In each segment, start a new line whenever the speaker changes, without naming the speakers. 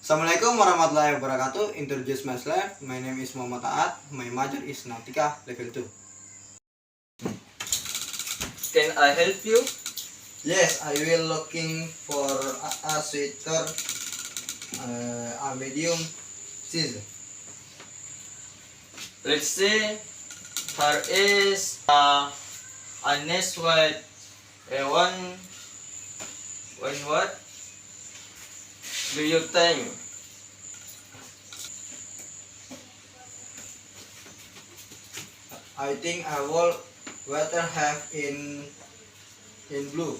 Assalamualaikum warahmatullahi wabarakatuh. Introduce myself. My name is Muhammad Taat. My major is Nautica level 2.
Can I help you?
Yes, I will looking for a sweater, a medium size.
Let's see. Here is a nice white one what do you think?
I think I will better have in blue.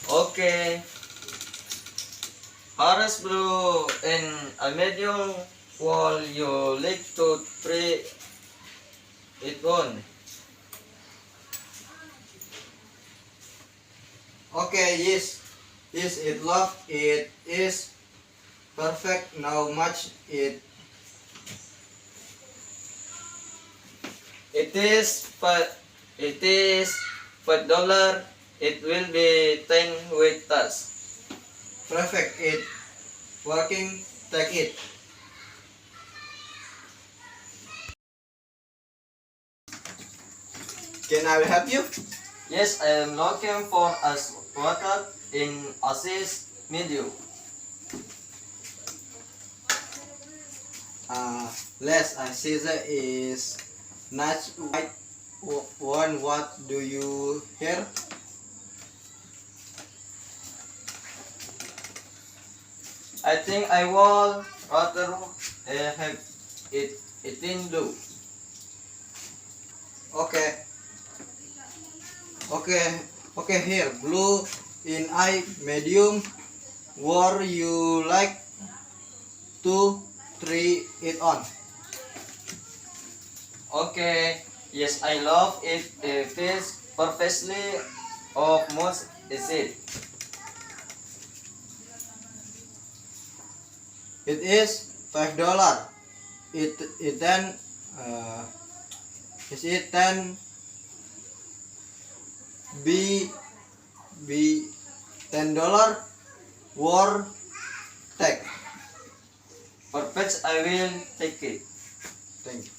Okay. Harris blue in a medium wall you like to try it on.
Okay, yes, it love it is perfect. Now much it
It is $5. It will be 10 with us.
perfect. It working. Take it. Can I help you?
Yes, I am looking for a sweater in a size medium.
Less I see that is not white one. What do you hear?
I think I will rather have it in blue.
Okay, okay. Here, blue in eye medium. Where you like to try it on?
Okay, yes, I love it. It fits perfectly of most is it.
It is $5. It then is it then be $10 war tag.
Perfect, I will take it.
Thank you.